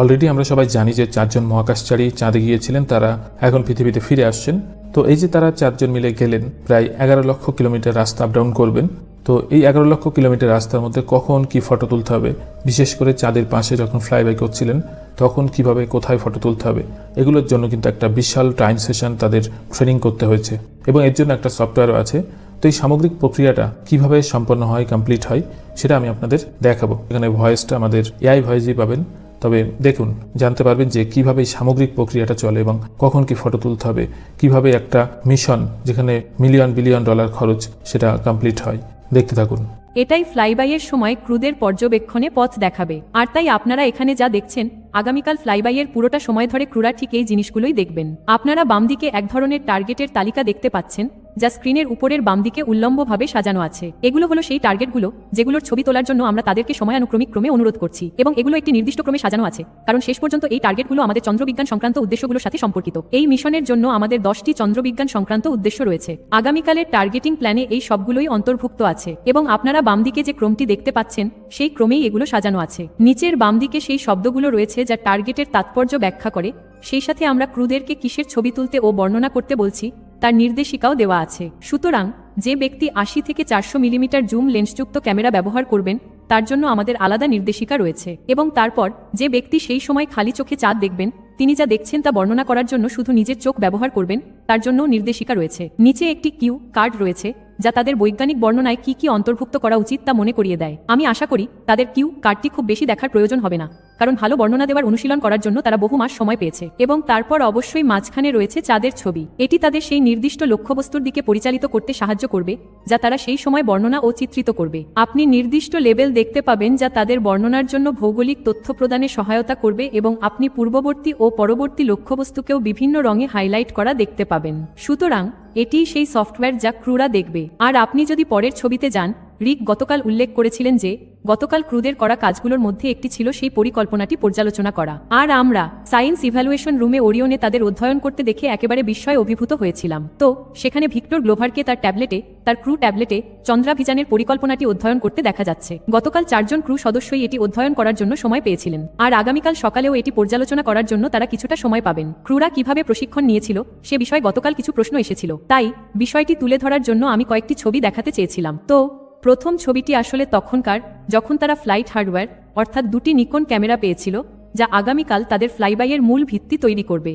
Already আমরা সবাই জানি যে 4 জন মহাকাশচারী চাঁদে গিয়েছিলেন, তারা এখন পৃথিবীতে ফিরে আসছেন। তো এই যে তারা 4 জন মিলে গেলেন, প্রায় 11 লক্ষ কিলোমিটার রাস্তা আপ ডাউন করবেন। তো এই 11 লক্ষ কিলোমিটার রাস্তার মধ্যে কখন কি ফটো তুলতে হবে, বিশেষ করে চাঁদের পাশে যখন ফ্লাইবাই করছিলেন তখন কিভাবে কোথায় ফটো তুলতে হবে, এগুলোর জন্য কিন্তু একটা বিশাল টাইম সেশন তাদের ট্রেনিং করতে হয়েছে এবং এর জন্য একটা সফটওয়্যারও আছে। তো এই সামগ্রিক প্রক্রিয়াটা কিভাবে সম্পন্ন হয়, কমপ্লিট হয়, সেটা আমি আপনাদের দেখাবো। এখানে ভয়েসটা আমাদের এআই ভয়েসই পাবেন। তবে দেখুন, জানতে পারবেন যে কিভাবে এই সামগ্রিক প্রক্রিয়াটা চলে এবং কখন কি ফটো তুলতে হবে, কিভাবে একটা মিশন যেখানে মিলিয়ন বিলিয়ন ডলার খরচ সেটা কমপ্লিট হয়। দেখতে থাকুন। এটাই ফ্লাইবাইয়ের সময় ক্রুদের পর্যবেক্ষণে পথ দেখাবে। আর তাই আপনারা এখানে যা দেখছেন, আগামীকাল ফ্লাইবাইয়ের পুরোটা সময় ধরে ক্রুরা ঠিক এই জিনিসগুলোই দেখবেন। আপনারা বাম দিকে এক ধরনের টার্গেটের তালিকা দেখতে পাচ্ছেন, যা স্ক্রিনের উপরের বাম দিকে উল্লম্বভাবে সাজানো আছে। এগুলো হলো সেই টার্গেটগুলো যেগুলোর ছবি তোলার জন্য আমরা তাদেরকে সময়ানুক্রমিক ক্রমে অনুরোধ করছি, এবং এগুলো একটি নির্দিষ্ট ক্রমে সাজানো আছে, কারণ শেষ পর্যন্ত এই টার্গেটগুলো আমাদের চন্দ্রবিজ্ঞান সংক্রান্ত উদ্দেশ্যগুলোর সাথে সম্পর্কিত। এই মিশনের জন্য আমাদের 10টি চন্দ্রবিজ্ঞান সংক্রান্ত উদ্দেশ্য রয়েছে। আগামীকালের টার্গেটিং প্ল্যানে এই সবগুলোই অন্তর্ভুক্ত আছে, এবং আপনারা বাম দিকে যে ক্রমটি দেখতে পাচ্ছেন সেই ক্রমেই এগুলো সাজানো আছে। নিচের বাম দিকে সেই শব্দগুলো রয়েছে যা টার্গেটের তাৎপর্য ব্যাখ্যা করে। সেই সাথে আমরা ক্রুদেরকে কিসের ছবি তুলতে ও বর্ণনা করতে বলছি তার নির্দেশিকাও দেওয়া আছে। সুতরাং যে ব্যক্তি 80 থেকে 400 মিলিমিটার জুম লেন্সযুক্ত ক্যামেরা ব্যবহার করবেন তার জন্য আমাদের আলাদা নির্দেশিকা রয়েছে, এবং তারপর যে ব্যক্তি সেই সময় খালি চোখে চাঁদ দেখবেন তিনি যা দেখছেন তা বর্ণনা করার জন্য শুধু নিজের চোখ ব্যবহার করবেন তার জন্য নির্দেশিকা রয়েছে। নিচে একটি কিউ কার্ড রয়েছে যা তাদের বৈজ্ঞানিক বর্ণনায় কি কি অন্তর্ভুক্ত করা উচিত তা মনে করিয়ে দেয়। আমি আশা করি তাদের কিউ কার্ডটি খুব বেশি দেখার প্রয়োজন হবে না, কারণ ভালো বর্ণনা দেওয়ার অনুশীলন করার জন্য তারা বহু মাস সময় পেয়েছে। এবং তারপর অবশ্যই মাঝখানে রয়েছে চাঁদের ছবি। এটি তাদের সেই নির্দিষ্ট লক্ষ্যবস্তুর দিকে পরিচালিত করতে সাহায্য করবে যা তারা সেই সময় বর্ণনা ও চিত্রিত করবে। আপনি নির্দিষ্ট লেবেল দেখতে পাবেন যা তাদের বর্ণনার জন্য ভৌগোলিক তথ্য প্রদানে সহায়তা করবে, এবং আপনি পূর্ববর্তী ও পরবর্তী লক্ষ্যবস্তুকেও বিভিন্ন রঙে হাইলাইট করা দেখতে পাবেন। সুতরাং এটি সেই সফটওয়্যার যা ক্রুরা দেখবে। আর আপনি যদি পরের ছবিতে যান, রিক গতকাল উল্লেখ করেছিলেন যে গতকাল ক্রুদের করা কাজগুলোর মধ্যে একটি ছিল সেই পরিকল্পনাটি পর্যালোচনা করা। আর আমরা সায়েন্স ইভ্যালুয়েশন রুমে ওরিয়নে তাদের অধ্যয়ন করতে দেখে একেবারে বিস্ময়ে অভিভূত হয়েছিলাম। তো সেখানে ভিক্টর গ্লোভারকে তার ক্রু ট্যাবলেটে চন্দ্রাভিযানের পরিকল্পনাটি অধ্যয়ন করতে দেখা যাচ্ছে। গতকাল 4 জন ক্রু সদস্যই এটি অধ্যয়ন করার জন্য সময় পেয়েছিলেন, আর আগামীকাল সকালেও এটি পর্যালোচনা করার জন্য তারা কিছুটা সময় পাবেন। ক্রুরা কিভাবে প্রশিক্ষণ নিয়েছিল সে বিষয়ে গতকাল কিছু প্রশ্ন এসেছিল, তাই বিষয়টি তুলে ধরার জন্য আমি কয়েকটি ছবি দেখাতে চেয়েছিলাম। তো প্রথম ছবিটি আসলে তখনকার যখন তারা ফ্লাইট হার্ডওয়্যার অর্থাৎ 2টি নিকন ক্যামেরা পেয়েছিল, যা আগামীকাল তাদের ফ্লাইবাইয়ের মূল ভিত্তি তৈরি করবে।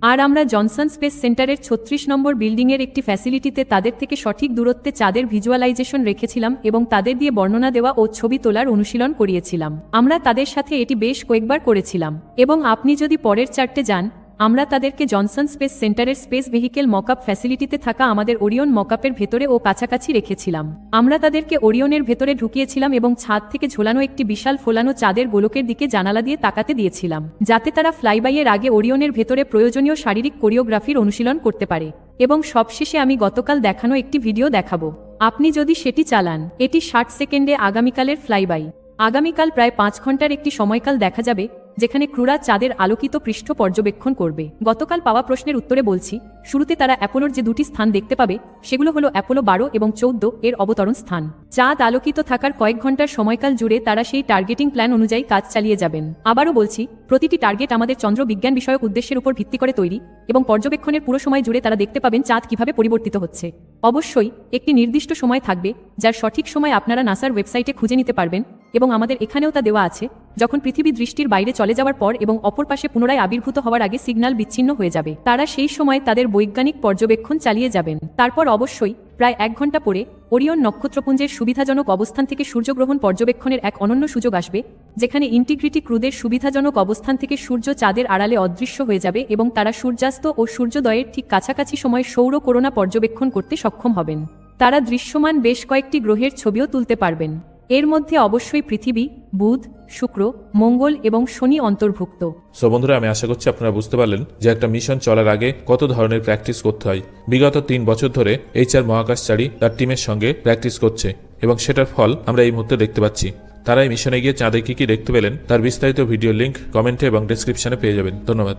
আর আমরা জনসন স্পেস সেন্টারের 36 নম্বর বিল্ডিংয়ের একটি ফ্যাসিলিটিতে তাদের থেকে সঠিক দূরত্বে চাঁদের ভিজুয়ালাইজেশন রেখেছিলাম এবং তাদের দিয়ে বর্ণনা দেওয়া ও ছবি তোলার অনুশীলন করিয়েছিলাম। আমরা তাদের সাথে এটি বেশ কয়েকবার করেছিলাম, এবং আপনি যদি পরের চার্টে যান, আমরা তাদেরকে জনসন স্পেস সেন্টারের স্পেস ভেহিকেল মকআপ ফ্যাসিলিটিতে থাকা আমাদের ওরিয়ন মকআপের ভেতরে ও কাছাকাছি রেখেছিলাম। আমরা তাদেরকে ওরিয়নের ভেতরে ঢুকিয়েছিলাম এবং ছাদ থেকে ঝোলানো একটি বিশাল ফোলানো চাঁদের গোলকের দিকে জানালা দিয়ে তাকাতে দিয়েছিলাম, যাতে তারা ফ্লাইবাইয়ের আগে ওরিয়নের ভেতরে প্রয়োজনীয় শারীরিক কোরিওগ্রাফির অনুশীলন করতে পারে। এবং সবশেষে আমি গতকাল দেখানো একটি ভিডিও দেখাবো, আপনি যদি সেটি চালান। এটি 60 সেকেন্ডে আগামীকালের ফ্লাইবাই। আগামীকাল প্রায় 5 ঘন্টার একটি সময়কাল দেখা যাবে যেখানে ক্রুরা চাঁদের আলোকিত পৃষ্ঠ পর্যবেক্ষণ করবে। গতকাল পাওয়া প্রশ্নের উত্তরে বলছি, শুরুতে তারা অ্যাপোলোর যে 2টি স্থান দেখতে পাবে সেগুলো হলো অ্যাপোলো 12 এবং 14 এর অবতরণ স্থান। চাঁদ আলোকিত থাকার কয়েক ঘন্টার সময়কাল জুড়ে তারা সেই টার্গেটিং প্ল্যান অনুযায়ী কাজ চালিয়ে যাবেন। আবারও বলছি, প্রতিটি টার্গেট আমাদের চন্দ্র বিজ্ঞান বিষয়ক উদ্দেশ্যের উপর ভিত্তি করে তৈরি, এবং পর্যবেক্ষণের পুরো সময় জুড়ে তারা দেখতে পাবেন চাঁদ কিভাবে পরিবর্তিত হচ্ছে। অবশ্যই একটি নির্দিষ্ট সময় থাকবে যার সঠিক সময় আপনারা নাসার ওয়েবসাইটে খুঁজে নিতে পারবেন, এবং আমাদের এখানেও তা দেওয়া আছে, যখন পৃথিবী দৃষ্টির বাইরে চলে যাওয়ার পর এবং অপর পাশে পুনরায় আবির্ভূত হওয়ার আগে সিগন্যাল বিচ্ছিন্ন হয়ে যাবে। তারা সেই সময় তাদের বৈজ্ঞানিক পর্যবেক্ষণ চালিয়ে যাবেন। তারপর অবশ্যই প্রায় 1 ঘন্টা পরে ওরিয়ন নক্ষত্রপুঞ্জের সুবিধাজনক অবস্থান থেকে সূর্যগ্রহণ পর্যবেক্ষণের এক অনন্য সুযোগ আসবে, যেখানে ইন্টিগ্রিটি ক্রুদের সুবিধাজনক অবস্থান থেকে সূর্য চাঁদের আড়ালে অদৃশ্য হয়ে যাবে এবং তারা সূর্যাস্ত ও সূর্যোদয়ের ঠিক কাছাকাছি সময় সৌর করোনা পর্যবেক্ষণ করতে সক্ষম হবেন। তারা দৃশ্যমান বেশ কয়েকটি গ্রহের ছবিও তুলতে পারবেন। এর মধ্যে অবশ্যই পৃথিবী, বুধ, শুক্র, মঙ্গল এবং শনি অন্তর্ভুক্ত। সো বন্ধুরা, আমি আশা করছি আপনারা বুঝতে পারলেন যে একটা মিশন চলার আগে কত ধরনের প্র্যাকটিস করতে হয়। বিগত 3 বছর ধরে HR মহাকাশচারী তার টিমের সঙ্গে প্র্যাকটিস করছে, এবং সেটার ফল আমরা এই মুহূর্তে দেখতে পাচ্ছি। তারা এই মিশনে গিয়ে চাঁদে কি কি দেখতে পেলেন তার বিস্তারিত ভিডিও লিঙ্ক কমেন্টে এবং ডেসক্রিপশনে পেয়ে যাবেন। ধন্যবাদ।